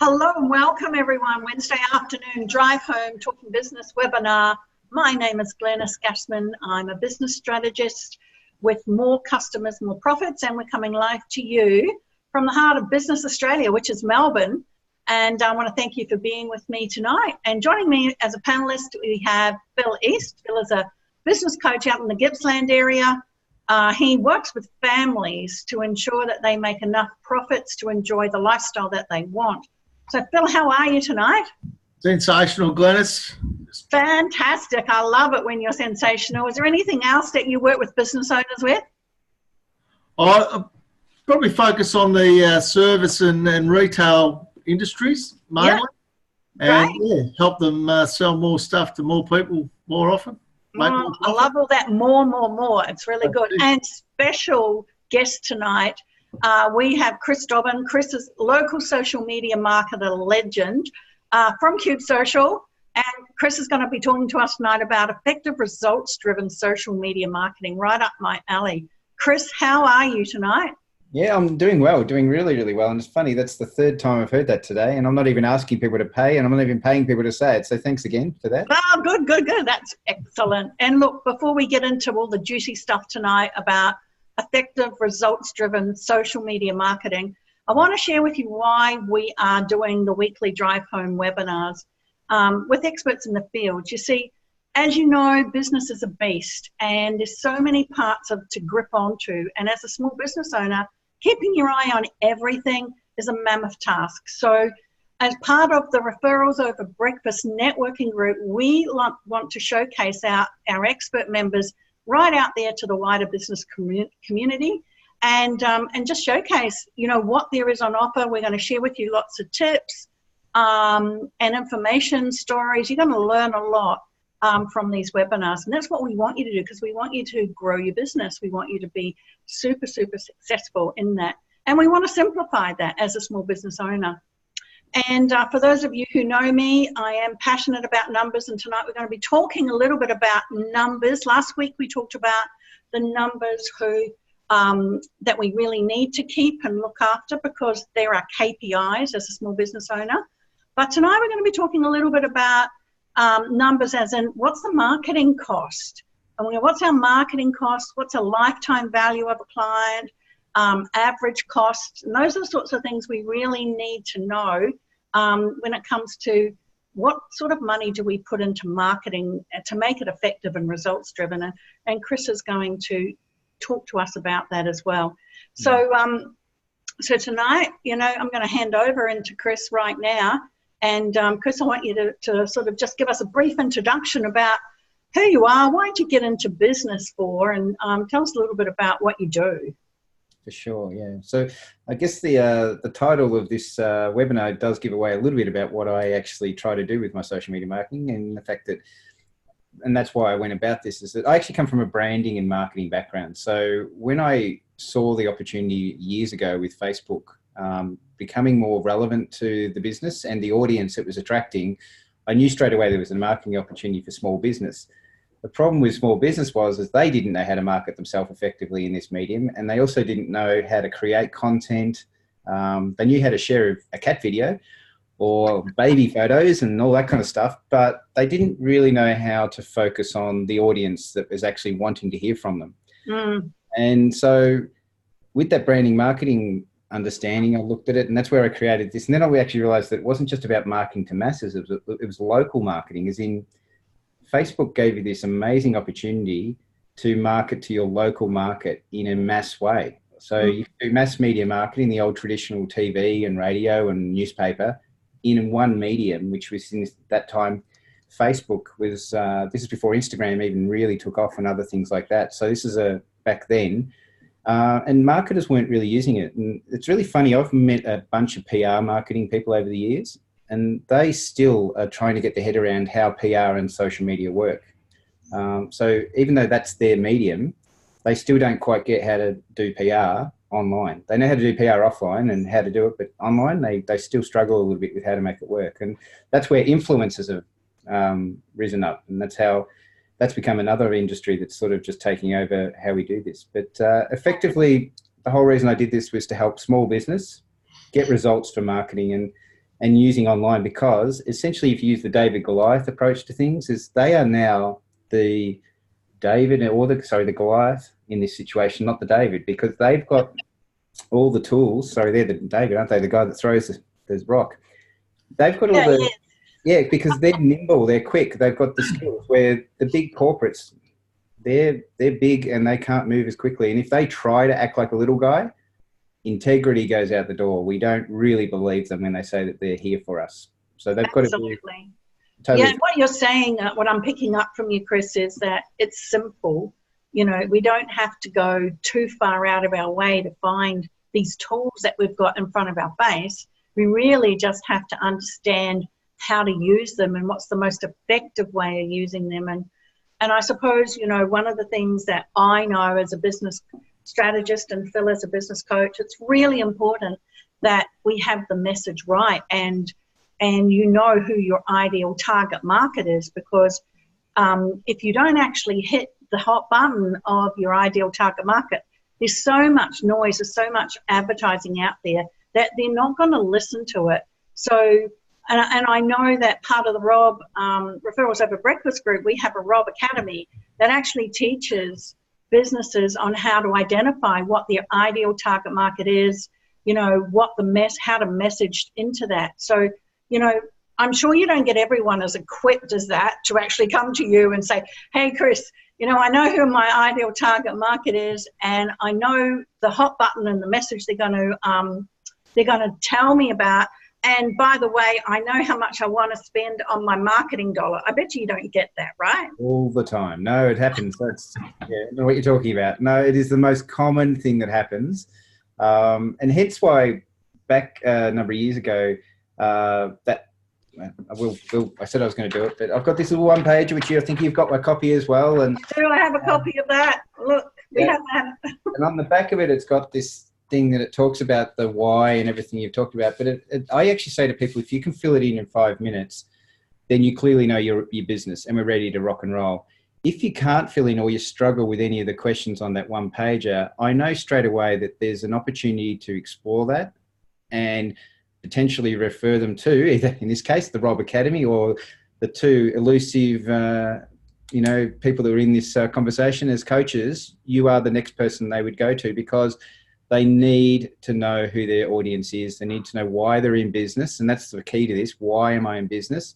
Hello and welcome everyone. Wednesday afternoon drive home talking business webinar. My name is Glenis Gassmann. I'm a business strategist with more customers, more profits, and we're coming live to you from the heart of Business Australia, which is Melbourne. And I want to thank you for being with me tonight. And joining me as a panelist, we have Phil East. Phil is a business coach out in the Gippsland area. He works with families to ensure that they make enough profits to enjoy the lifestyle that they want. So, Phil, how are you tonight? Sensational, Glenis. Fantastic. I love it when you're sensational. Is there anything else that you work with business owners with? I'll probably focus on the service and retail industries mainly. Yeah, and help them sell more stuff to more people more often. I love all that more. It's really good. And special guest tonight, we have Chris Dobbin. Chris is local social media marketer legend from qubeSocial. And Chris is going to be talking to us tonight about effective results-driven social media marketing, right up my alley. Chris, how are you tonight? Yeah, I'm doing well, doing really, really well. And it's funny, that's the third time I've heard that today. And I'm not even asking people to pay, and I'm not even paying people to say it. So thanks again for that. Oh, good. That's excellent. And look, before we get into all the juicy stuff tonight about effective results-driven social media marketing, I want to share with you why we are doing the weekly drive home webinars with experts in the field. You see, as you know, business is a beast and there's so many parts to grip onto. And as a small business owner, keeping your eye on everything is a mammoth task. So as part of the Referrals Over Breakfast networking group, we want to showcase our expert members right out there to the wider business community and just showcase, what there is on offer. We're going to share with you lots of tips and information, stories. You're going to learn a lot from these webinars. And that's what we want you to do, because we want you to grow your business. We want you to be super successful in that. And we want to simplify that as a small business owner. And for those of you who know me, I am passionate about numbers. And tonight we're going to be talking a little bit about numbers. Last week we talked about the numbers that we really need to keep and look after, because there are KPIs as a small business owner. But tonight we're going to be talking a little bit about numbers as in, what's the marketing cost? And what's our marketing cost? What's a lifetime value of a client? Average costs? And those are the sorts of things we really need to know when it comes to what sort of money do we put into marketing to make it effective and results driven. And Chris is going to talk to us about that as well. So tonight, I'm going to hand over into Chris right now. And Chris, I want you to sort of just give us a brief introduction about who you are, why did you get into business for, and tell us a little bit about what you do. For sure, yeah. So I guess the title of this webinar does give away a little bit about what I actually try to do with my social media marketing, and the fact that, and that's why I went about this, is that I actually come from a branding and marketing background. So when I saw the opportunity years ago with Facebook becoming more relevant to the business and the audience it was attracting, I knew straight away there was a marketing opportunity for small business. The problem with small business was they didn't know how to market themselves effectively in this medium, and they also didn't know how to create content. They knew how to share a cat video or baby photos and all that kind of stuff, but they didn't really know how to focus on the audience that was actually wanting to hear from them. And so with that branding marketing understanding, I looked at it, and that's where I created this. And then I actually realized that it wasn't just about marketing to masses, it was local marketing, as in Facebook gave you this amazing opportunity to market to your local market in a mass way. So you do mass media marketing, the old traditional TV and radio and newspaper, in one medium, which was in that time, Facebook was, this is before Instagram even really took off and other things like that. So this is back then. And marketers weren't really using it. And it's really funny, I've met a bunch of PR marketing people over the years, and they still are trying to get their head around how PR and social media work. So even though that's their medium, they still don't quite get how to do PR online. They know how to do PR offline and how to do it, but online, they still struggle a little bit with how to make it work. And that's where influencers have risen up. And that's become another industry that's sort of just taking over how we do this. But effectively, the whole reason I did this was to help small business get results for marketing. and using online, because essentially if you use the David Goliath approach to things, is they are now the David or the Goliath in this situation, not the David, because they've got all the tools. Sorry, they're the David, aren't they? The guy that throws the rock. They've got all the, yeah, because they're nimble, they're quick, they've got the skills, where the big corporates, they're big and they can't move as quickly. And if they try to act like a little guy, integrity goes out the door. We don't really believe them when they say that they're here for us. So they've got to be totally. Yeah, what you're saying, what I'm picking up from you, Chris, is that it's simple. You know, we don't have to go too far out of our way to find these tools that we've got in front of our face. We really just have to understand how to use them and what's the most effective way of using them. And I suppose, you know, one of the things that I know as a business strategist and Phil as a business coach, it's really important that we have the message right and you know who your ideal target market is, because if you don't actually hit the hot button of your ideal target market, there's so much noise, there's so much advertising out there that they're not going to listen to it. So, and I know that part of the RoB Referrals Over Breakfast group, we have a RoB Academy that actually teaches businesses on how to identify what their ideal target market is, you know, how to message into that. So, you know, I'm sure you don't get everyone as equipped as that to actually come to you and say, hey, Chris, you know, I know who my ideal target market is, and I know the hot button and the message they're going to tell me about. And by the way, I know how much I want to spend on my marketing dollar. I bet you don't get that, right? All the time. No, it happens. That's, yeah, I know what you're talking about. No, it is the most common thing that happens. And hence why back a number of years ago, I said I was going to do it, but I've got this little one page, which I think you've got my copy as well. And I have a copy of that. Look, we have that. And on the back of it, it's got this thing that it talks about the why and everything you've talked about. But I actually say to people, if you can fill it in 5 minutes, then you clearly know your business and we're ready to rock and roll. If you can't fill in or you struggle with any of the questions on that one pager, I know straight away that there's an opportunity to explore that and potentially refer them to either, in this case, the RoB Academy, or the two elusive, you know, people that are in this conversation as coaches. You are the next person they would go to, because they need to know who their audience is. They need to know why they're in business. And that's the key to this. Why am I in business?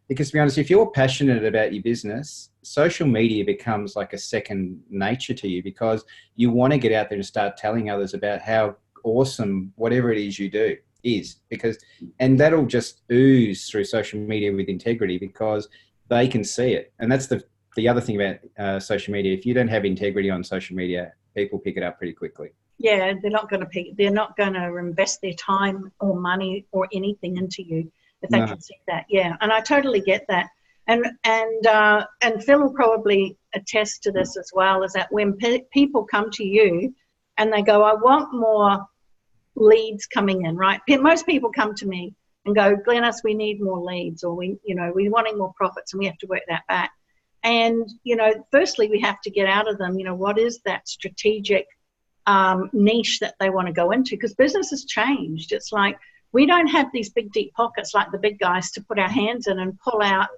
Because to be honest, if you're passionate about your business, social media becomes like a second nature to you, because you want to get out there and start telling others about how awesome whatever it is you do is, and that'll just ooze through social media with integrity, because they can see it. And that's the other thing about social media. If you don't have integrity on social media, people pick it up pretty quickly. Yeah, they're not going to invest their time or money or anything into you if they can see that. Yeah, and I totally get that. And Phil will probably attest to this as well, is that when people come to you and they go, I want more leads coming in, right? Most people come to me and go, Glenis, we need more leads, or we're wanting more profits, and we have to work that back. And, you know, firstly, we have to get out of them, you know, what is that strategic niche that they want to go into, because business has changed. It's like we don't have these big deep pockets like the big guys to put our hands in and pull out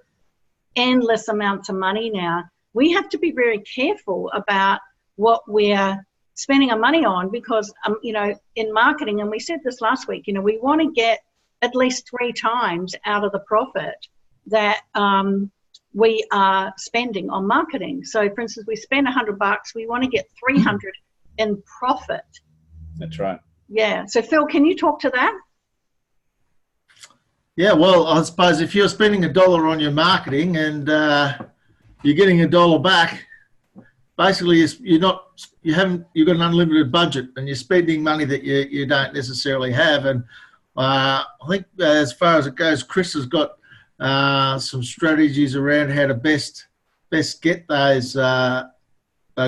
endless amounts of money now. We have to be very careful about what we're spending our money on, because you know, in marketing, and we said this last week, you know, we want to get at least 3 times out of the profit that we are spending on marketing. So for instance, we spend $100, we want to get 300 in profit. That's right. Yeah. So Phil, can you talk to that? Yeah, well, I suppose if you're spending $1 on your marketing and you're getting $1 back, basically you've got an unlimited budget and you're spending money that you don't necessarily have. And I think as far as it goes, Chris has got some strategies around how to best get those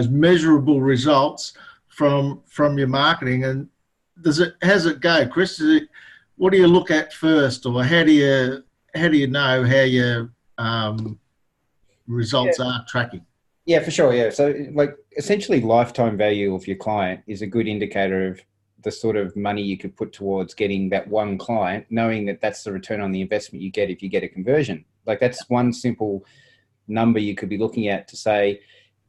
measurable results from your marketing. And how's it go, Chris? What do you look at first, or how do you know how your results are tracking? Yeah, for sure. Yeah. So like essentially lifetime value of your client is a good indicator of the sort of money you could put towards getting that one client, knowing that that's the return on the investment you get if you get a conversion. Like, that's one simple number you could be looking at to say,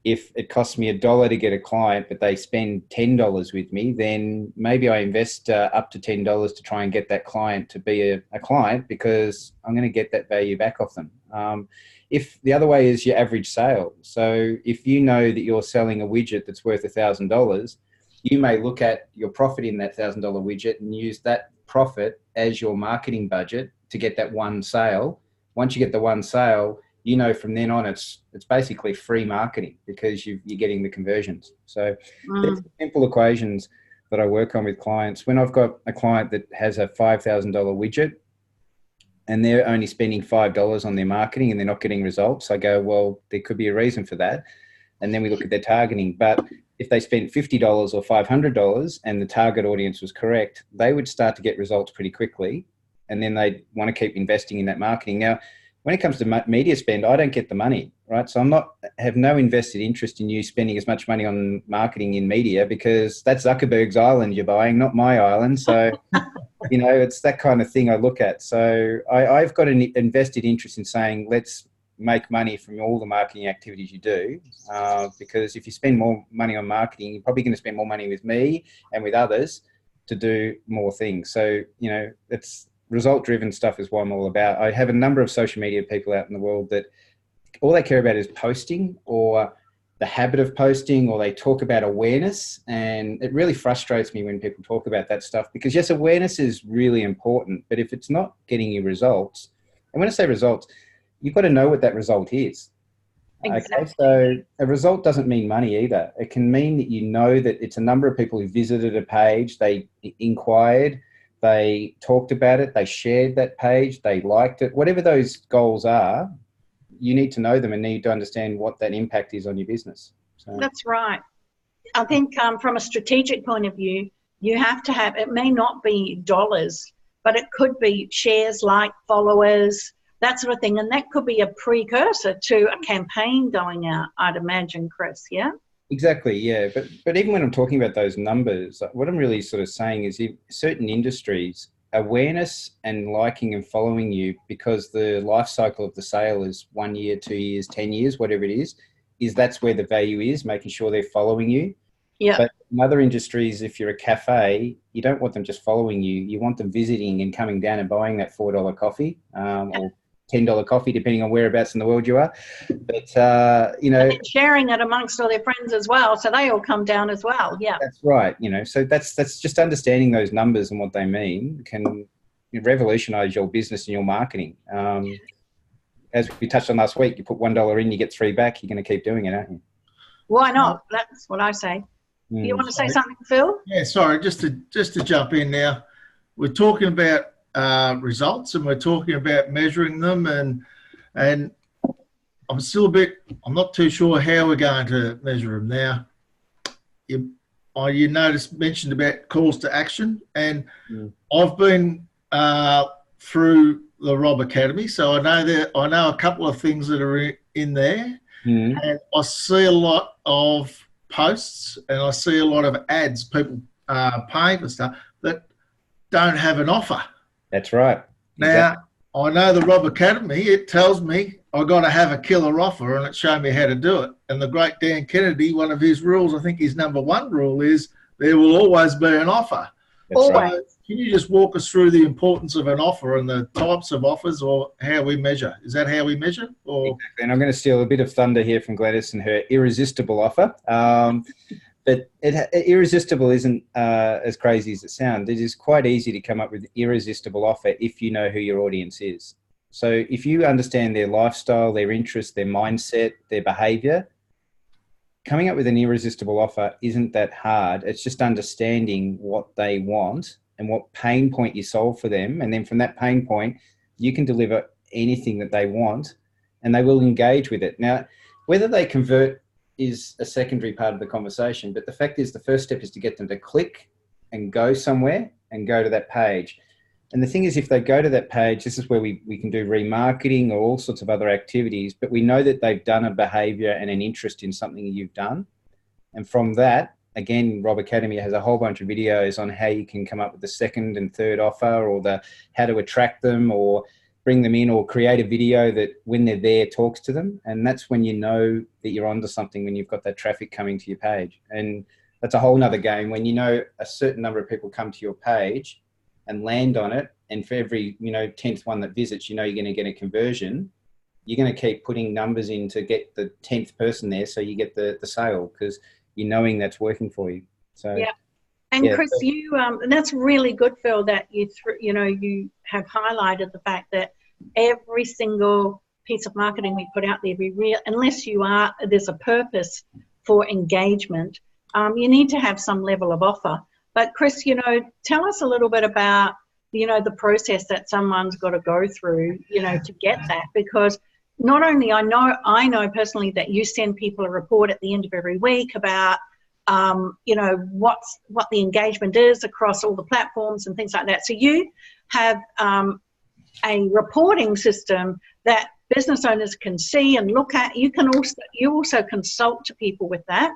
if it costs me $1 to get a client, but they spend $10 with me, then maybe I invest up to $10 to try and get that client to be a client, because I'm going to get that value back off them. If the other way is your average sale. So if you know that you're selling a widget that's worth $1,000, you may look at your profit in that $1,000 widget and use that profit as your marketing budget to get that one sale. Once you get the one sale, you know, from then on, it's basically free marketing, because you're getting the conversions. So there's simple equations that I work on with clients. When I've got a client that has a $5,000 widget and they're only spending $5 on their marketing and they're not getting results, I go, well, there could be a reason for that. And then we look at their targeting. But if they spent $50 or $500 and the target audience was correct, they would start to get results pretty quickly. And then they'd want to keep investing in that marketing. Now, when it comes to media spend, I don't get the money, right? So have no invested interest in you spending as much money on marketing in media, because that's Zuckerberg's island you're buying, not my island. So, you know, it's that kind of thing I look at. So I've got an invested interest in saying, let's make money from all the marketing activities you do, because if you spend more money on marketing, you're probably going to spend more money with me and with others to do more things. So, you know, it's result-driven stuff is what I'm all about. I have a number of social media people out in the world that all they care about is posting, or the habit of posting, or they talk about awareness. And it really frustrates me when people talk about that stuff, because yes, awareness is really important, but if it's not getting you results, and when I say results, you've got to know what that result is. Exactly. Okay, so a result doesn't mean money either. It can mean that you know that it's a number of people who visited a page, they inquired, they talked about it, they shared that page, they liked it. Whatever those goals are, you need to know them and need to understand what that impact is on your business. So. That's right. I think from a strategic point of view, you have to have, it may not be dollars, but it could be shares, like, followers, that sort of thing. And that could be a precursor to a campaign going out, I'd imagine, Chris, yeah? Exactly, yeah. But even when I'm talking about those numbers, what I'm really sort of saying is, in certain industries, awareness and liking and following you, because the life cycle of the sale is 1 year, 2 years, 10 years, whatever it is that's where the value is, making sure they're following you. Yeah. But in other industries, if you're a cafe, you don't want them just following you. You want them visiting and coming down and buying that $4 coffee, or $10 coffee, depending on whereabouts in the world you are. But, you know, and sharing it amongst all their friends as well, so they all come down as well. Yeah, that's right. You know, so that's just understanding those numbers and what they mean can revolutionize your business and your marketing. As we touched on last week, you put $1 in, you get 3 back. You're going to keep doing it, aren't you? Why not? That's what I say. You want to say something, Phil? Yeah, sorry, just to jump in now. We're talking about results, and we're talking about measuring them, and I'm not too sure how we're going to measure them now. You mentioned about calls to action, and I've been through the RoB Academy, so I know a couple of things that are in there, and I see a lot of posts and I see a lot of ads, people paying for stuff that don't have an offer. That's right. Now, I know the RoB Academy, it tells me I've got to have a killer offer, and it showed me how to do it. And the great Dan Kennedy, one of his rules, I think his #1 rule is there will always be an offer. That's right. So can you just walk us through the importance of an offer and the types of offers, or how we measure? Is that how we measure? Or? Exactly. And I'm going to steal a bit of thunder here from Glenis and her irresistible offer. But irresistible isn't as crazy as it sounds. It is quite easy to come up with an irresistible offer if you know who your audience is. So if you understand their lifestyle, their interests, their mindset, their behavior, coming up with an irresistible offer isn't that hard. It's just understanding what they want and what pain point you solve for them. And then from that pain point, you can deliver anything that they want and they will engage with it. Now, whether they convert is a secondary part of the conversation, but the fact is the first step is to get them to click and go somewhere and go to that page. And the thing is, if they go to that page, this is where we can do remarketing or all sorts of other activities, but we know that they've done a behavior and an interest in something you've done. And from that, again, RoB Academy has a whole bunch of videos on how you can come up with the second and third offer, or the how to attract them or bring them in, or create a video that when they're there talks to them. And that's when you know that you're onto something, when you've got that traffic coming to your page. And that's a whole nother game when you know a certain number of people come to your page and land on it. And for every, 10th one that visits, you're going to get a conversion. You're going to keep putting numbers in to get the 10th person there, so you get the sale, because you're knowing that's working for you. So yeah. And Chris, you and that's really good, Phil, that you have highlighted the fact that every single piece of marketing we put out there, unless there's a purpose for engagement, you need to have some level of offer. But Chris, tell us a little bit about the process that someone's got to go through, to get that, because not only I know personally that you send people a report at the end of every week about what the engagement is across all the platforms and things like that. So you have a reporting system that business owners can see and look at. You also consult to people with that.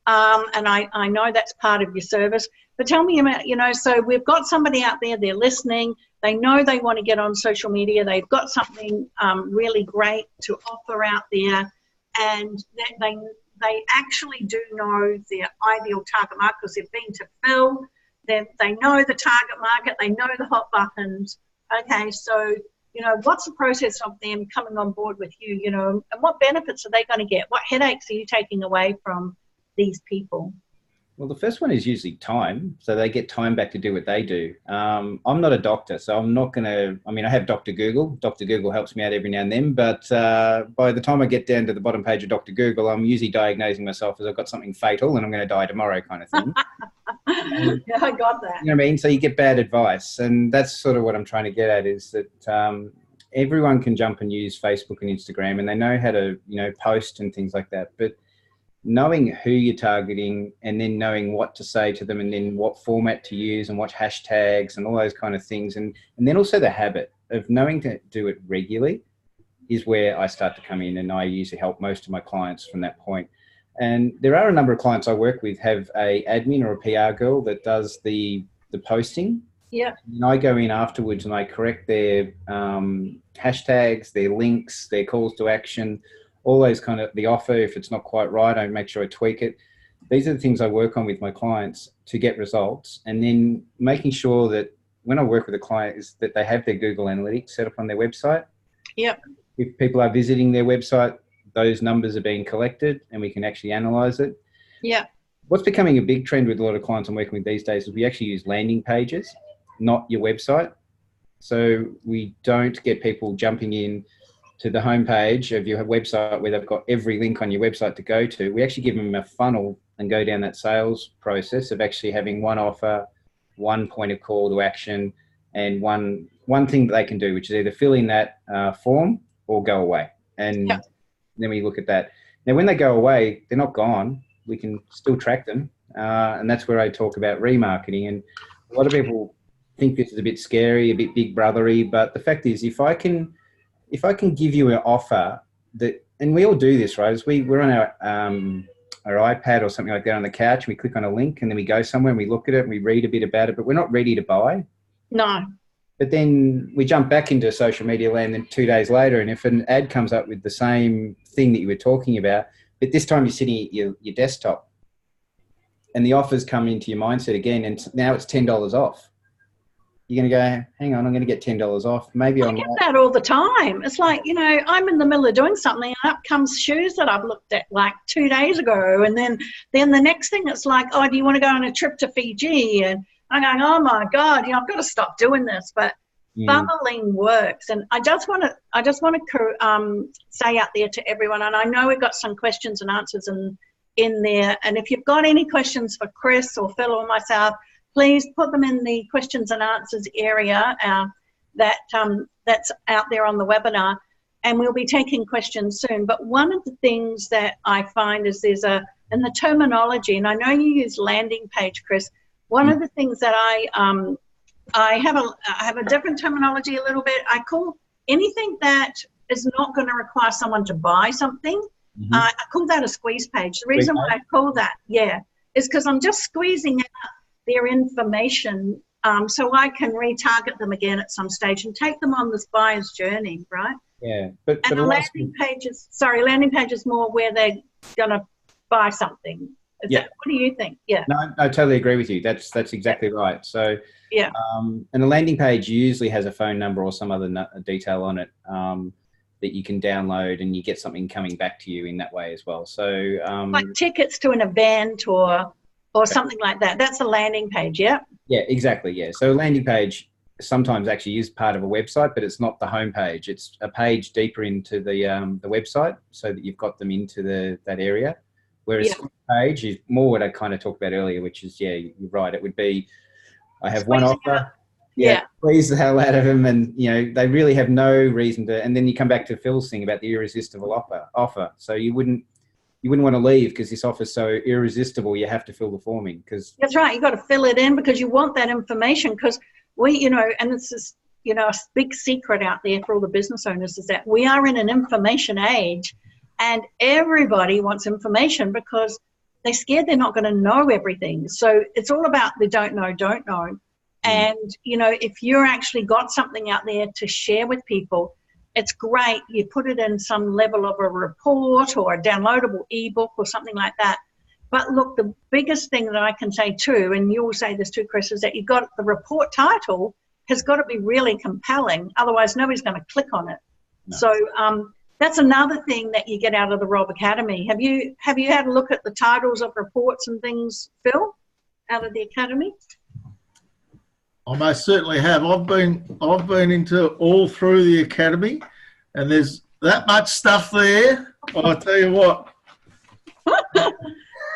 And I know that's part of your service. But tell me about, so we've got somebody out there, they're listening, they know they want to get on social media, they've got something really great to offer out there, and they actually do know their ideal target market because they've been to Phil, they know the target market, they know the hot buttons. Okay, so, what's the process of them coming on board with you, and what benefits are they going to get? What headaches are you taking away from these people? Well, the first one is usually time. So they get time back to do what they do. I'm not a doctor, so I'm not going to, I have Dr. Google. Dr. Google helps me out every now and then. But by the time I get down to the bottom page of Dr. Google, I'm usually diagnosing myself as I've got something fatal and I'm going to die tomorrow kind of thing. Yeah, I got that. You know what I mean? So you get bad advice. And that's sort of what I'm trying to get at, is that everyone can jump and use Facebook and Instagram, and they know how to, post and things like that. But knowing who you're targeting, and then knowing what to say to them, and then what format to use and what hashtags and all those kind of things. And then also the habit of knowing to do it regularly is where I start to come in, and I usually help most of my clients from that point. And there are a number of clients I work with have a admin or a PR girl that does the posting. Yeah. And I go in afterwards and I correct their hashtags, their links, their calls to action, all those kind of, the offer, if it's not quite right, I make sure I tweak it. These are the things I work on with my clients to get results. And then making sure that when I work with a client is that they have their Google Analytics set up on their website. Yep. If people are visiting their website, those numbers are being collected and we can actually analyze it. Yeah. What's becoming a big trend with a lot of clients I'm working with these days is we actually use landing pages, not your website. So we don't get people jumping in to the homepage of your website where they've got every link on your website to go to. We actually give them a funnel and go down that sales process of actually having one offer, one point of call to action, and one thing that they can do, which is either fill in that form or go away. And then we look at that. Now, when they go away, they're not gone. We can still track them. And that's where I talk about remarketing. And a lot of people think this is a bit scary, a bit big brothery, but the fact is, if I can give you an offer that, and we all do this, right? As we're on our iPad or something like that on the couch, and we click on a link and then we go somewhere and we look at it and we read a bit about it, but we're not ready to buy. No. But then we jump back into social media land then 2 days later, and if an ad comes up with the same thing that you were talking about, but this time you're sitting at your desktop and the offers come into your mindset again, and now it's $10 off. You're going to go, hang on, I'm going to get $10 off. Maybe I get that all the time. It's like, I'm in the middle of doing something and up comes shoes that I've looked at like 2 days ago. And then the next thing it's like, oh, do you want to go on a trip to Fiji? And I'm going, oh my God, I've got to stop doing this. But funneling works. And I just want to say out there to everyone, and I know we've got some questions and answers in there. And if you've got any questions for Chris or Phil or myself, please put them in the questions and answers area that's out there on the webinar, and we'll be taking questions soon. But one of the things that I find is in the terminology, and I know you use landing page, Chris, one of the things that I have a different terminology a little bit. I call anything that is not going to require someone to buy something, I call that a squeeze page. The reason why I call that, is because I'm just squeezing out their information so I can retarget them again at some stage and take them on this buyer's journey, right? Yeah, but And a landing page is more where they're going to buy something. What do you think? Yeah. No, I totally agree with you. That's exactly right. So, yeah. And a landing page usually has a phone number or some other detail on it that you can download, and you get something coming back to you in that way as well. So, like tickets to an event or something like that. That's a landing page, yeah? Yeah, exactly, yeah. So a landing page sometimes actually is part of a website, but it's not the home page. It's a page deeper into the website so that you've got them into that area. Whereas a page is more what I kind of talked about earlier, which is, yeah, you're right. It would be, I have one offer. Please the hell out of them. And, you know, they really have no reason to, and then you come back to Phil's thing about the irresistible offer. So you wouldn't want to leave because this offer is so irresistible. You have to fill the form in because that's right. You got to fill it in because you want that information because we, you know, and this is, you know, a big secret out there for all the business owners is that we are in an information age and everybody wants information because they're scared they're not going to know everything. So it's all about the don't know. And, you know, if you're actually got something out there to share with people, it's great. You put it in some level of a report or a downloadable ebook or something like that. But look, the biggest thing that I can say too, and you'll say this too, Chris, is that you've got the report title has got to be really compelling. Otherwise, nobody's going to click on it. No. So that's another thing that you get out of the RoB Academy. Have you had a look at the titles of reports and things, Phil, out of the Academy? I most certainly have. I've been into all through the Academy, and there's that much stuff there. I'll tell you what.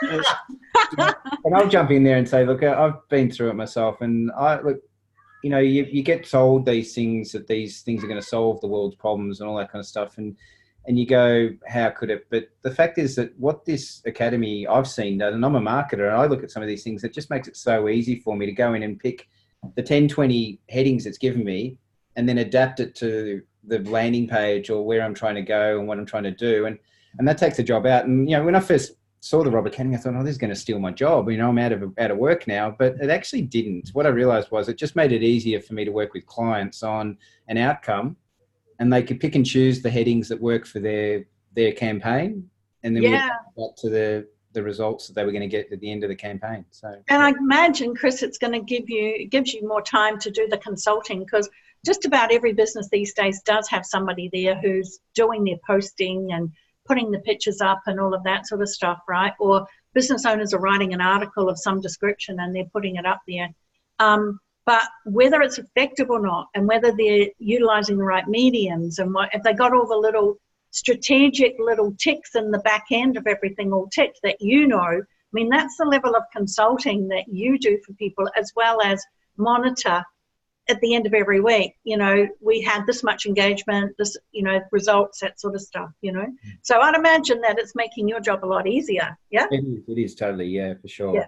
And I'll jump in there and say, look, I've been through it myself, and look, you know, you get told these things that these things are going to solve the world's problems and all that kind of stuff, and you go, how could it? But the fact is that what this Academy I've seen, and I'm a marketer, and I look at some of these things, it just makes it so easy for me to go in and pick the 10, 20 headings it's given me and then adapt it to the landing page or where I'm trying to go and what I'm trying to do. And that takes the job out. And, you know, when I first saw the RoB Academy, I thought, oh, this is going to steal my job. You know, I'm out of work now, but it actually didn't. What I realized was it just made it easier for me to work with clients on an outcome, and they could pick and choose the headings that work for their campaign. And then we got to the results that they were going to get at the end of the campaign. So, and I imagine, Chris, it gives you more time to do the consulting because just about every business these days does have somebody there who's doing their posting and putting the pictures up and all of that sort of stuff, right? Or business owners are writing an article of some description and they're putting it up there. But whether it's effective or not, and whether they're utilizing the right mediums, and if they got all the little strategic little ticks in the back end of everything all ticked that you know, I mean, that's the level of consulting that you do for people, as well as monitor at the end of every week, you know, we had this much engagement, this, you know, results, that sort of stuff, you know. So I'd imagine that it's making your job a lot easier. Yeah. It is totally, yeah, for sure. Yeah.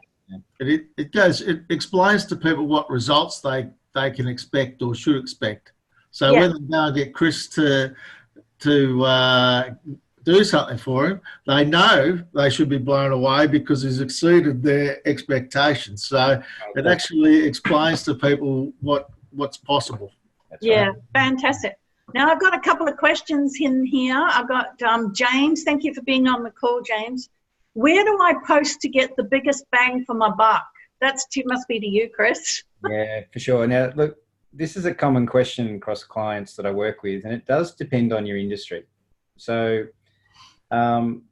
It explains to people what results they can expect or should expect. So when they now get Chris to do something for him, they know they should be blown away because he's exceeded their expectations. So it actually explains to people what's possible. That's right. Fantastic. Now I've got a couple of questions in here. I've got James. Thank you for being on the call, James. Where do I post to get the biggest bang for my buck? Must be to you, Chris. Yeah, for sure. Now, look, this is a common question across clients that I work with, and it does depend on your industry. So I don't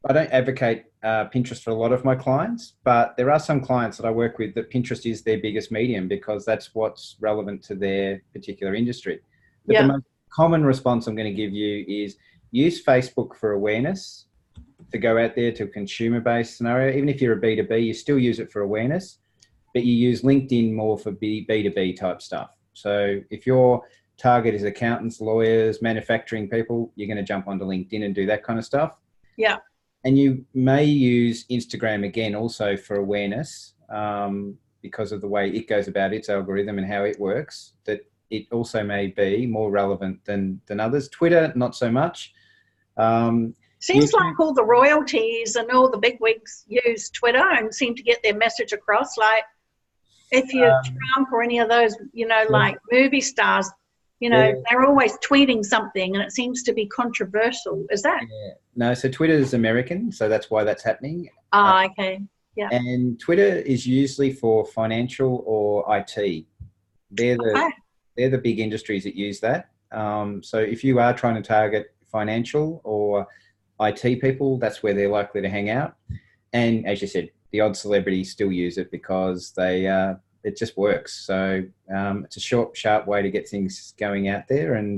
advocate Pinterest for a lot of my clients, but there are some clients that I work with that Pinterest is their biggest medium because that's what's relevant to their particular industry. But the most common response I'm going to give you is use Facebook for awareness, to go out there to a consumer-based scenario. Even if you're a B2B, you still use it for awareness, but you use LinkedIn more for B2B type stuff. So if your target is accountants, lawyers, manufacturing people, you're going to jump onto LinkedIn and do that kind of stuff. Yeah. And you may use Instagram again also for awareness because of the way it goes about its algorithm and how it works, that it also may be more relevant than others. Twitter, not so much. Seems YouTube. like all the royalties and all the bigwigs use Twitter and seem to get their message across. Like if you're Trump or any of those, like movie stars, they're always tweeting something and it seems to be controversial. Is that? Yeah. No, so Twitter's American, so that's why that's happening. Okay. Yeah. And Twitter is usually for financial or IT. They're the big industries that use that. So if you are trying to target financial or IT people, that's where they're likely to hang out. And as you said, the odd celebrity still use it because it just works. So it's a short, sharp way to get things going out there. And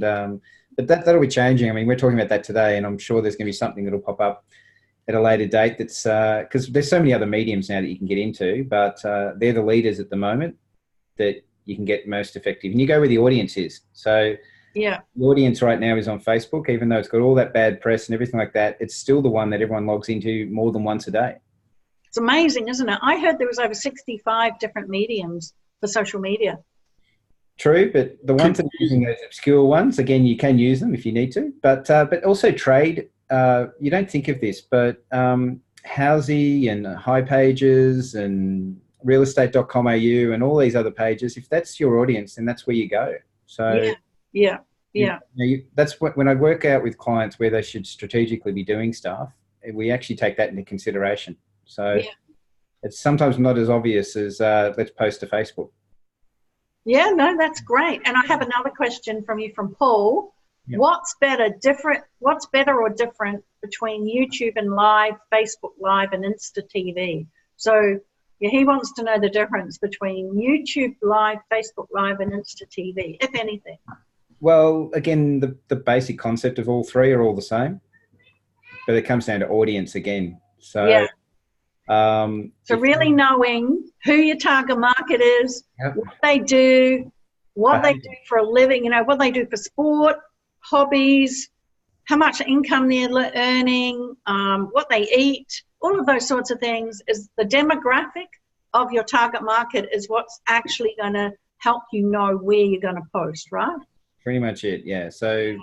but that'll be changing. I mean, we're talking about that today, and I'm sure there's going to be something that'll pop up at a later date. That's because there's so many other mediums now that you can get into, but they're the leaders at the moment that you can get most effective. And you go where the audience is. So yeah, the audience right now is on Facebook, even though it's got all that bad press and everything like that. It's still the one that everyone logs into more than once a day. It's amazing, isn't it? I heard there was over 65 different mediums for social media. True, but the ones that are using those obscure ones, again, you can use them if you need to. But also trade. You don't think of this, but Housey and High Pages and realestate.com.au and all these other pages, if that's your audience, then that's where you go. So yeah. That's when I work out with clients where they should strategically be doing stuff, we actually take that into consideration. So it's sometimes not as obvious as let's post to Facebook. Yeah, no, that's great. And I have another question from you from Paul. Yep. What's better or different between YouTube and Live, Facebook Live and Insta TV? So he wants to know the difference between YouTube Live, Facebook Live and Insta TV, if anything. Well, again, the basic concept of all three are all the same, but it comes down to audience again. So, so really knowing who your target market is, what they do, what they do for a living, what they do for sport, hobbies, how much income they're earning, what they eat, all of those sorts of things is the demographic of your target market is what's actually going to help you know where you're going to post, right? Pretty much it, yeah. So,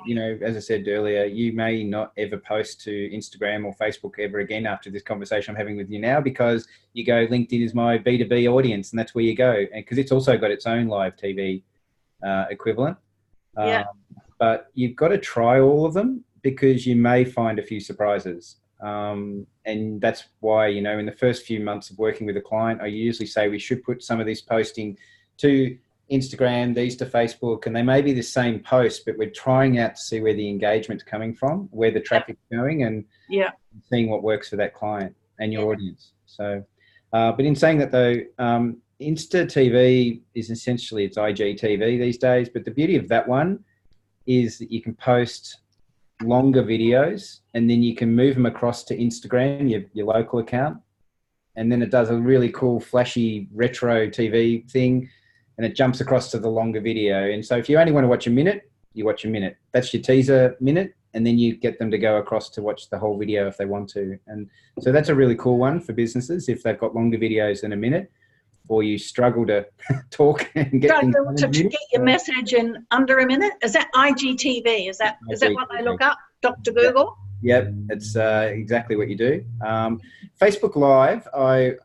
as I said earlier, you may not ever post to Instagram or Facebook ever again after this conversation I'm having with you now because you go, LinkedIn is my B2B audience and that's where you go. And because it's also got its own live TV equivalent. But you've got to try all of them because you may find a few surprises. And that's why, in the first few months of working with a client, I usually say we should put some of this posting to Instagram, these to Facebook, and they may be the same post, but we're trying out to see where the engagement's coming from, where the traffic's going, and seeing what works for that client and your audience. So, but in saying that though, Insta TV is essentially it's IGTV these days, but the beauty of that one is that you can post longer videos and then you can move them across to Instagram, your local account, and then it does a really cool flashy retro TV thing and it jumps across to the longer video. And so if you only want to watch a minute, you watch a minute. That's your teaser minute, and then you get them to go across to watch the whole video if they want to. And so that's a really cool one for businesses if they've got longer videos than a minute, or you struggle to talk and get things done to get your message in under a minute. Is that IGTV? Is that what they look up? Dr. Google? Yep, it's exactly what you do. Facebook Live,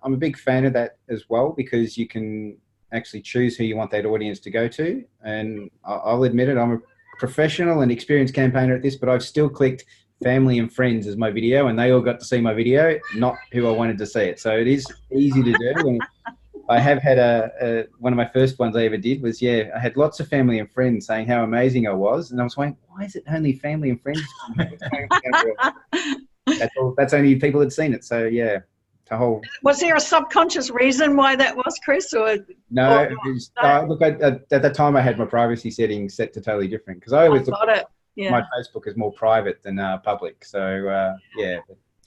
I'm a big fan of that as well because you can actually choose who you want that audience to go to. And I'll admit it, I'm a professional and experienced campaigner at this, but I've still clicked family and friends as my video and they all got to see my video, not who I wanted to see it. So it is easy to do. And I have had one of my first ones I ever did was, I had lots of family and friends saying how amazing I was. And I was going, why is it only family and friends? That's only people had seen it. So was there a subconscious reason why that was, Chris? No, look, at that time I had my privacy settings set to totally different because I always look at my Facebook is more private than public. So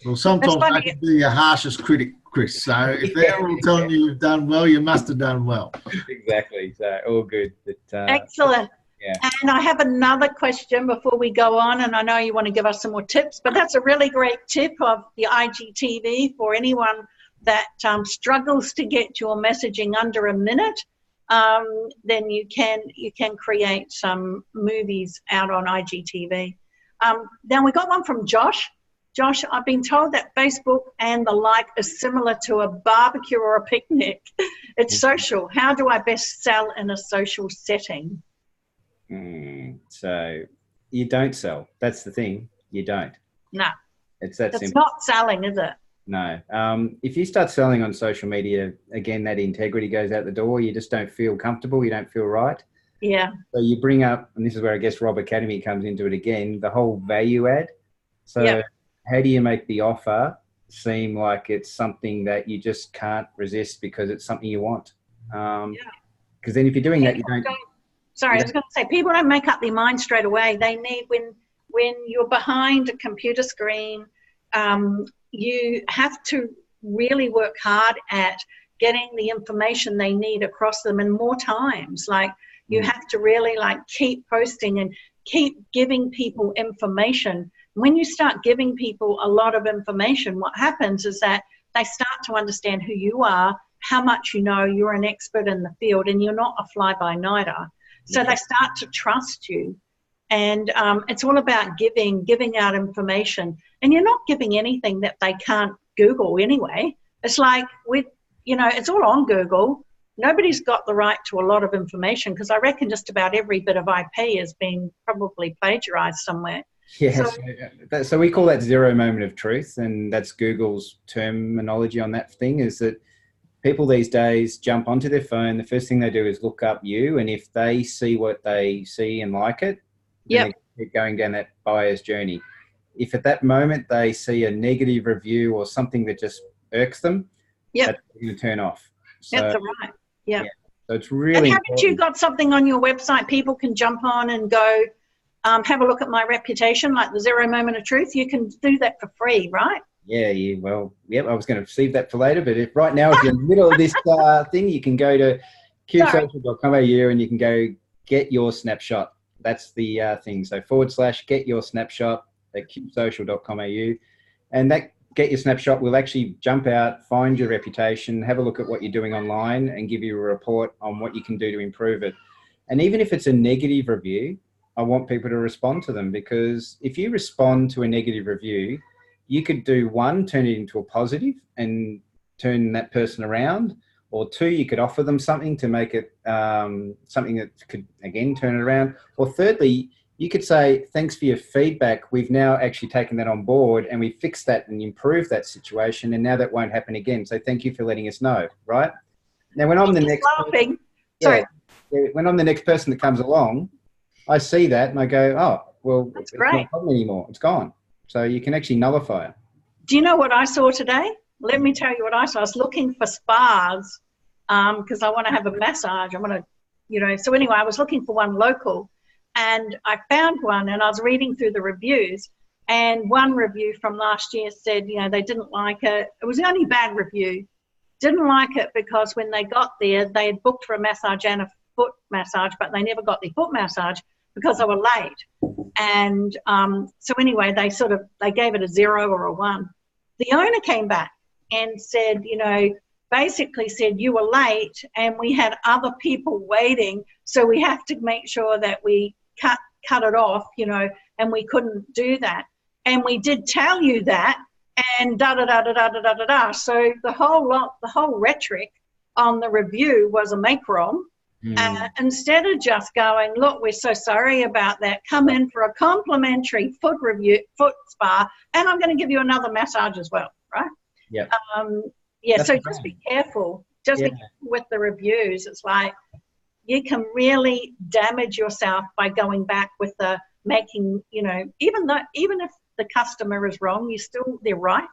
Well, sometimes they can be your harshest critic, Chris. So if they're all telling you you've done well, you must have done well. Exactly. So all good. But, excellent. Yeah. And I have another question before we go on, and I know you want to give us some more tips, but that's a really great tip of the IGTV for anyone that struggles to get your messaging under a minute. Then you can create some movies out on IGTV. Then we got one from Josh. Josh, I've been told that Facebook and the like is similar to a barbecue or a picnic. It's social. How do I best sell in a social setting? So you don't sell. That's the thing. You don't. No. It's that simple. It's not selling, is it? No. If you start selling on social media, again, that integrity goes out the door. You just don't feel comfortable. You don't feel right. Yeah. So you bring up, and this is where I guess RoB Academy comes into it again, the whole value add. So how do you make the offer seem like it's something that you just can't resist because it's something you want? Because then if you're doing that, you don't. Sorry, I was going to say, people don't make up their mind straight away. They need, when you're behind a computer screen, you have to really work hard at getting the information they need across them and more times. Like, you have to really keep posting and keep giving people information. When you start giving people a lot of information, what happens is that they start to understand who you are, how much you know, you're an expert in the field, and you're not a fly-by-nighter. So they start to trust you. And it's all about giving out information. And you're not giving anything that they can't Google anyway. It's like, it's all on Google. Nobody's got the right to a lot of information, because I reckon just about every bit of IP is being probably plagiarized somewhere. Yes. So we call that zero moment of truth, and that's Google's terminology on that thing, is that people these days jump onto their phone. The first thing they do is look up you, and if they see what they see and like it, then they keep going down that buyer's journey. If at that moment they see a negative review or something that just irks them, that's going to turn off. So, that's right. Yeah. So it's really. And haven't you got something on your website people can jump on and go, have a look at my reputation, like the zero moment of truth? You can do that for free, right? Yeah. Well, I was going to save that for later, but right now, if you're in the middle of this thing, you can go to qubeSocial.com.au and you can go get your snapshot. That's the thing. So / get your snapshot at qubeSocial.com.au, and that get your snapshot will actually jump out, find your reputation, have a look at what you're doing online, and give you a report on what you can do to improve it. And even if it's a negative review, I want people to respond to them, because if you respond to a negative review, you could do one, turn it into a positive and turn that person around, or two, you could offer them something to make it something that could, again, turn it around. Or thirdly, you could say, thanks for your feedback. We've now actually taken that on board and we fixed that and improved that situation, and now that won't happen again. So thank you for letting us know, right? Now, when I'm the next person, when I'm the next person that comes along, I see that and I go, oh, well, that's it's great. not a problem anymore. It's gone. So you can actually nullify it. Do you know what I saw today? Let me tell you what I saw. I was looking for spas because I want to have a massage. I want to, so anyway, I was looking for one local, and I found one, and I was reading through the reviews, and one review from last year said, they didn't like it. It was the only bad review. Didn't like it because when they got there, they had booked for a massage and a foot massage, but they never got their foot massage because they were late. And so anyway, they gave it a 0 or a 1. The owner came back and said, basically said, you were late and we had other people waiting, so we have to make sure that we cut it off, and we couldn't do that. And we did tell you that, and da-da-da-da-da-da-da-da. So the whole rhetoric on the review was a make-wrong. Instead of just going, look, we're so sorry about that, come in for a complimentary foot spa, and I'm going to give you another massage as well, right? Yeah. So just be careful. Be careful with the reviews. It's like you can really damage yourself by going back with the making, even if the customer is wrong, they're right.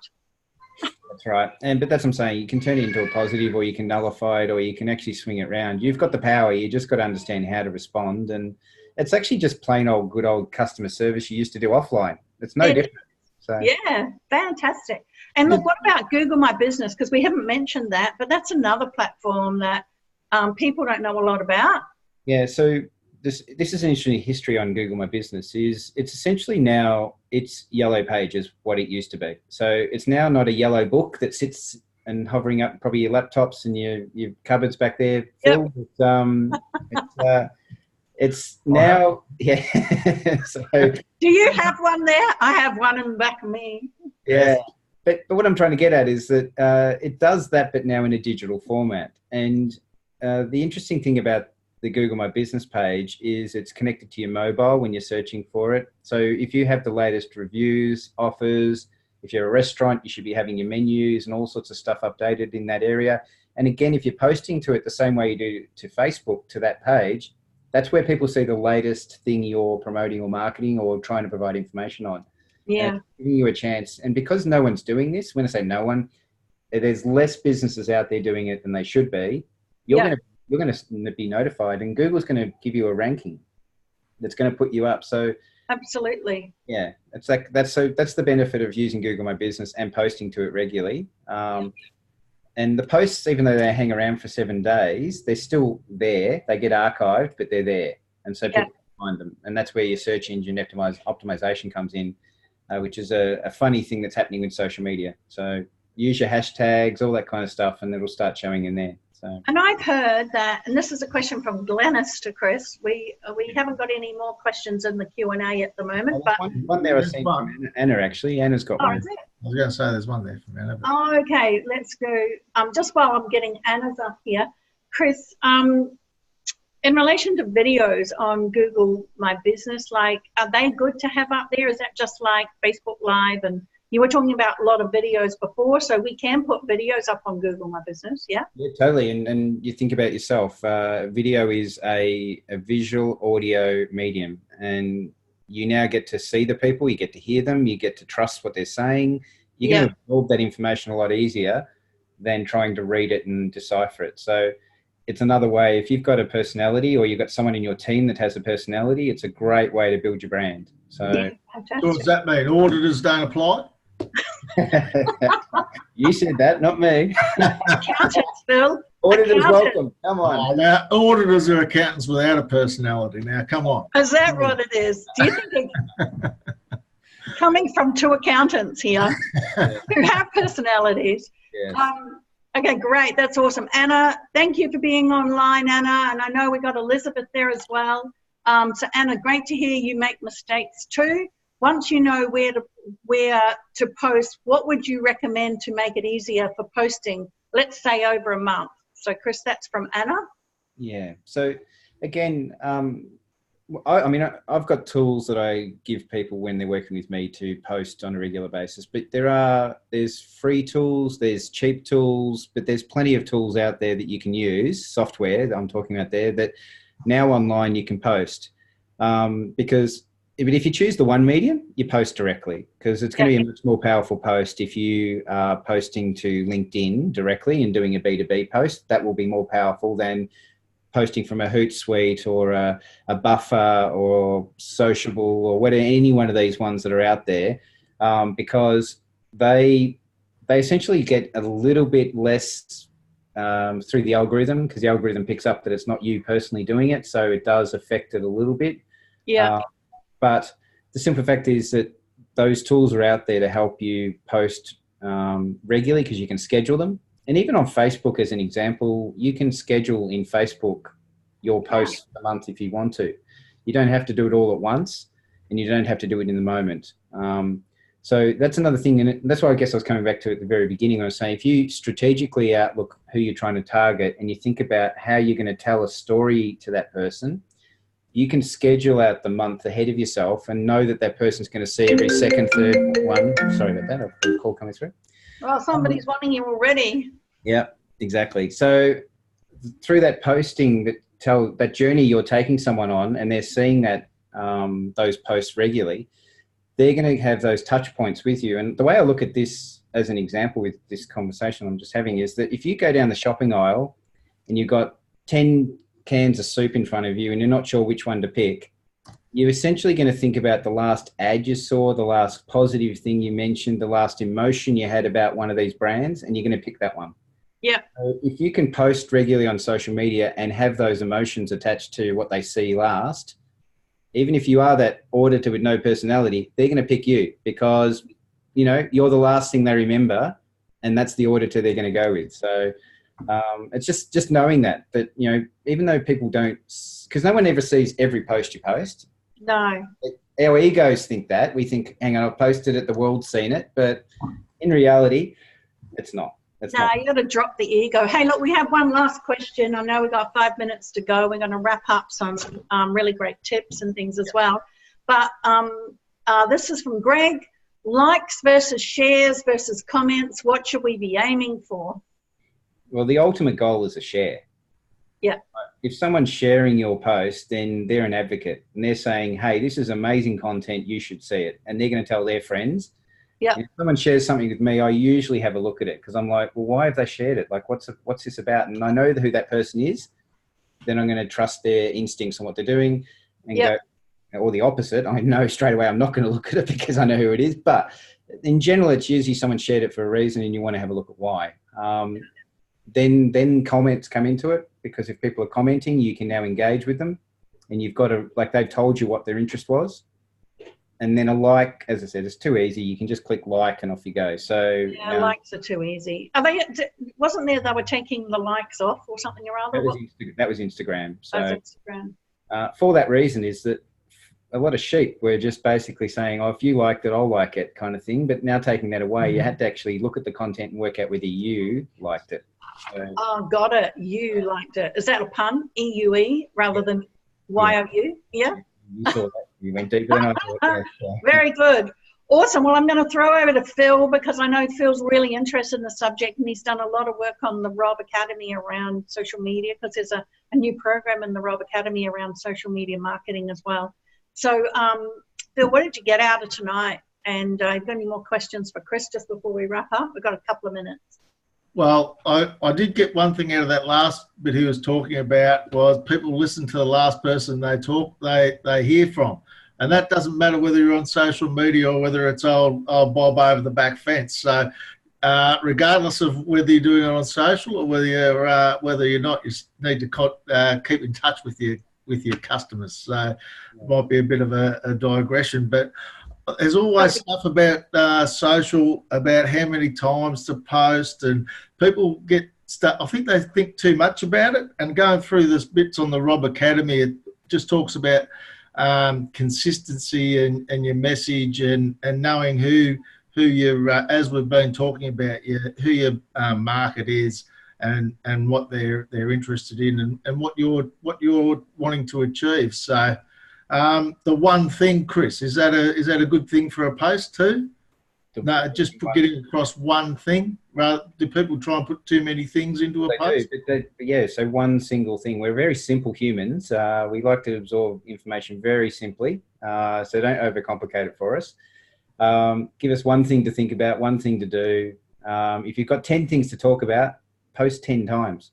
That's right. But that's what I'm saying. You can turn it into a positive, or you can nullify it, or you can actually swing it around. You've got the power. You just got to understand how to respond. And it's actually just plain old, good old customer service you used to do offline. It's no different. So. Yeah, fantastic. And look, what about Google My Business? Because we haven't mentioned that, but that's another platform that people don't know a lot about. Yeah, so this is an interesting history on Google My Business. It's essentially now it's Yellow Page is what it used to be. So it's now not a yellow book that sits and hovering up probably your laptops and your cupboards back there filled. It's now, So, do you have one there? I have one in the back of me. Yeah. But what I'm trying to get at is that it does that, but now in a digital format. And the interesting thing about the Google My Business page is it's connected to your mobile when you're searching for it. So if you have the latest reviews, offers, if you're a restaurant, you should be having your menus and all sorts of stuff updated in that area. And again, if you're posting to it the same way you do to Facebook, to that page, that's where people see the latest thing you're promoting or marketing or trying to provide information on. Yeah. Giving you a chance. And because no one's doing this, when I say no one, there's less businesses out there doing it than they should be. You're going to be notified, and Google's going to give you a ranking that's going to put you up. So absolutely. Yeah, it's like that's the benefit of using Google My Business and posting to it regularly. And the posts, even though they hang around for 7 days, they're still there. They get archived, but they're there, and so people can find them. And that's where your search engine optimization comes in, which is a funny thing that's happening with social media. So use your hashtags, all that kind of stuff, and it'll start showing in there. So. And I've heard that, and this is a question from Glenis to Chris. We haven't got any more questions in the Q&A at the moment, but one there I seen from Anna actually. Anna's got one. Is it? I was going to say there's one there from Anna. Oh, okay, let's go. Just while I'm getting Anna's up here, Chris, in relation to videos on Google My Business, like, are they good to have up there? Is that just like Facebook Live? And you were talking about a lot of videos before, so we can put videos up on Google My Business, yeah? Yeah, totally. And you think about yourself, video is a visual audio medium, and you now get to see the people, you get to hear them, you get to trust what they're saying. You're going to absorb that information a lot easier than trying to read it and decipher it. So it's another way. If you've got a personality, or you've got someone in your team that has a personality, it's a great way to build your brand. So, what does that mean? Auditors don't apply? You said that, not me. Accountants, Phil. Auditors, welcome. Come on. Oh, now, auditors are accountants without a personality. Now, come on. Is that what it is? Do you think coming from two accountants here who have personalities? Yes. Okay, great. That's awesome. Anna, thank you for being online, Anna. And I know we got Elizabeth there as well. So Anna, great to hear you make mistakes too. Once you know where to post, what would you recommend to make it easier for posting, let's say over a month? So Chris, that's from Anna. Yeah. So again, I mean, I've got tools that I give people when they're working with me to post on a regular basis, but there's free tools, there's cheap tools, but there's plenty of tools out there that you can use, software that I'm talking about there, that now online you can post. Because if you choose the one medium, you post directly, because it's going to be a much more powerful post. If you are posting to LinkedIn directly and doing a B2B post, that will be more powerful than posting from a Hootsuite or a Buffer or Sociable or whatever, any one of these ones that are out there, because they essentially get a little bit less through the algorithm, because the algorithm picks up that it's not you personally doing it, so it does affect it a little bit. Yeah. But the simple fact is that those tools are out there to help you post regularly, because you can schedule them. And even on Facebook, as an example, you can schedule in Facebook your posts a month if you want to. You don't have to do it all at once, and you don't have to do it in the moment. So that's another thing. And that's why I guess I was coming back to at the very beginning. I was saying, if you strategically outlook who you're trying to target, and you think about how you're going to tell a story to that person, you can schedule out the month ahead of yourself and know that that person's going to see every second, third one. Sorry about that. I've got a call coming through. Well, somebody's wanting you already. Yeah, exactly. So through that posting, that journey you're taking someone on, and they're seeing that those posts regularly, they're going to have those touch points with you. And the way I look at this as an example with this conversation I'm just having is that if you go down the shopping aisle and you've got 10 cans of soup in front of you and you're not sure which one to pick, you're essentially going to think about the last ad you saw, the last positive thing you mentioned, the last emotion you had about one of these brands, and you're going to pick that one. Yeah. So if you can post regularly on social media and have those emotions attached to what they see last, even if you are that auditor with no personality, they're going to pick you, because, you know, you're the last thing they remember, and that's the auditor they're going to go with. So it's just knowing that, you know, even though people don't, because no one ever sees every post you post, No. Our egos think that. We think, hang on, I've posted it, the world's seen it. But in reality, it's not. It's not. You got to drop the ego. Hey, look, we have one last question. I know we've got 5 minutes to go. We're going to wrap up some really great tips and things as well. But this is from Greg. Likes versus shares versus comments. What should we be aiming for? Well, the ultimate goal is a share. Yeah. If someone's sharing your post, then they're an advocate and they're saying, hey, this is amazing content, you should see it. And they're going to tell their friends. Yeah. If someone shares something with me, I usually have a look at it because I'm like, well, why have they shared it? Like, what's this about? And I know who that person is. Then I'm going to trust their instincts on what they're doing and go, or the opposite. I know straight away I'm not going to look at it because I know who it is. But in general, it's usually someone shared it for a reason and you want to have a look at why. Then comments come into it, because if people are commenting, you can now engage with them and you've got to, like, they've told you what their interest was. And then a like, as I said, it's too easy. You can just click like and off you go. So yeah, likes are too easy. Are they? Wasn't there they were taking the likes off or something or other? That was Instagram. So Instagram. For that reason is that a lot of sheep were just basically saying, oh, if you liked it, I'll like it, kind of thing. But now taking that away, you had to actually look at the content and work out whether you liked it. So, oh, got it. You liked it. Is that a pun? EUE rather than YOU? Yeah. You saw that. You went deeper than I thought. Yeah, so. Very good. Awesome. Well, I'm going to throw over to Phil because I know Phil's really interested in the subject and he's done a lot of work on the RoB Academy around social media, because there's a new program in the RoB Academy around social media marketing as well. So, Phil, what did you get out of tonight? And you've got any more questions for Chris just before we wrap up? We've got a couple of minutes. Well, I did get one thing out of that last bit he was talking about, was people listen to the last person they hear from. And that doesn't matter whether you're on social media or whether it's old Bob over the back fence. So regardless of whether you're doing it on social or whether you're not, you need to keep in touch with your customers. So it might be a bit of a digression, but there's always stuff about social, about how many times to post, and people get stuck. I think they think too much about it. And going through this bits on the RoB Academy, it just talks about consistency and your message and knowing who your as we've been talking about, who your market is and what they're interested in and what you're wanting to achieve. So the one thing, Chris, is that a good thing for a post too? No, just getting across one thing. Do people try and put too many things into a post? Yeah, so one single thing. We're very simple humans. We like to absorb information very simply, so don't overcomplicate it for us. Give us one thing to think about, one thing to do. If you've got 10 things to talk about, post 10 times.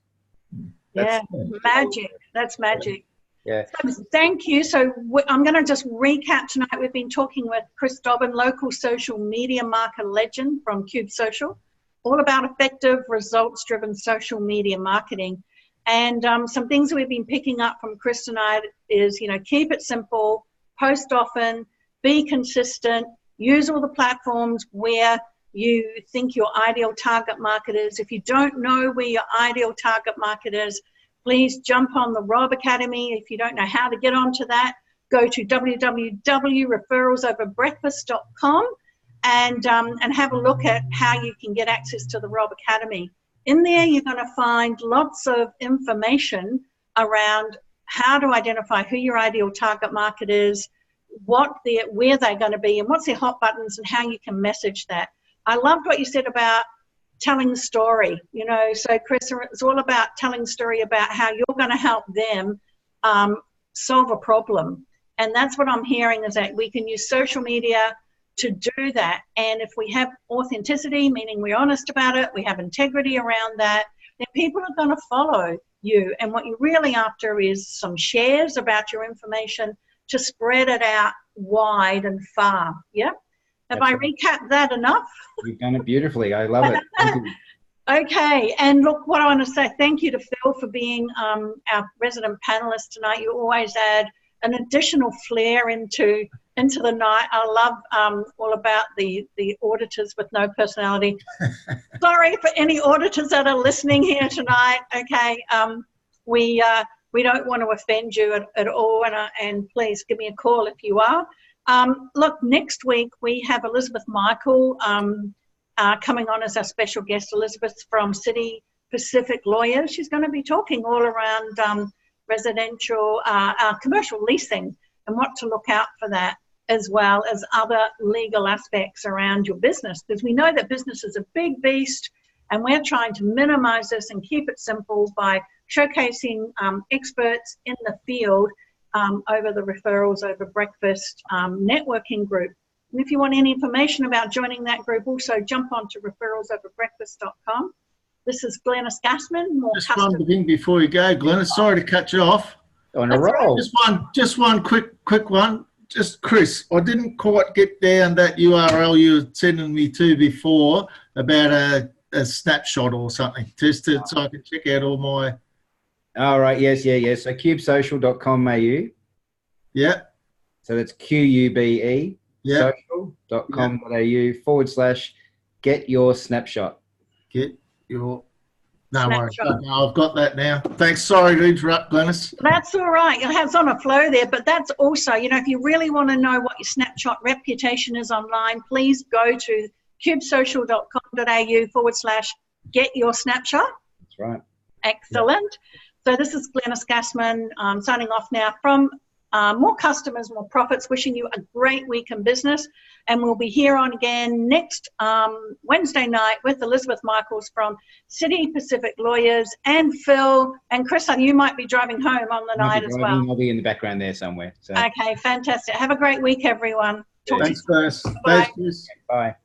Magic. That's magic. Yeah. So thank you. So I'm going to just recap tonight. We've been talking with Chris Dobbin, local social media marketer legend from qubeSocial, all about effective, results-driven social media marketing. And some things we've been picking up from Chris tonight is, keep it simple, post often, be consistent, use all the platforms where you think your ideal target market is. If you don't know where your ideal target market is, please jump on the RoB Academy. If you don't know how to get onto that, go to www.referralsoverbreakfast.com and have a look at how you can get access to the RoB Academy. In there, you're going to find lots of information around how to identify who your ideal target market is, where they're going to be, and what's their hot buttons, and how you can message that. I loved what you said about telling the story, so Chris, it's all about telling the story about how you're going to help them solve a problem. And that's what I'm hearing, is that we can use social media to do that. And if we have authenticity, meaning we're honest about it, we have integrity around that, then people are going to follow you. And what you're really after is some shares about your information to spread it out wide and far. Yeah. Have I recapped that enough? You've done it beautifully. I love it. Thank you. Okay, and look, what I want to say, thank you to Phil for being our resident panelist tonight. You always add an additional flair into the night. I love all about the auditors with no personality. Sorry for any auditors that are listening here tonight. Okay, we We don't want to offend you at all, and please give me a call if you are. Look, next week we have Elizabeth Michael coming on as our special guest. Elizabeth's from City Pacific Lawyers. She's going to be talking all around residential, commercial leasing and what to look out for that, as well as other legal aspects around your business, because we know that business is a big beast, and we're trying to minimize this and keep it simple by showcasing experts in the field over the Referrals Over Breakfast networking group. And if you want any information about joining that group, also jump onto referralsoverbreakfast.com. This is Glenis Gassmann. Just one thing before you go, Glenis. Sorry to cut you off. On a roll. Just one quick one. Just Chris, I didn't quite get down that URL you were sending me to before about a snapshot or something, just so I can check out all my. All right. Yes. So qubeSocial.com.au. Yeah. So that's QUBE. Yeah. social.com.au/get your snapshot. Get your. No worries. No, I've got that now. Thanks. Sorry to interrupt, Glenis. That's all right. Your head's on a flow there, but that's also, if you really want to know what your snapshot reputation is online, please go to qubeSocial.com.au/get your snapshot. That's right. Excellent. So this is Glenis Gassmann signing off now from More Customers, More Profits, wishing you a great week in business. And we'll be here on again next Wednesday night with Elizabeth Michaels from City Pacific Lawyers, and Phil and Chris. You might be driving home on the night as well. I'll be in the background there somewhere. So. Okay, fantastic. Have a great week, everyone. Thanks, Chris. Bye. Bye.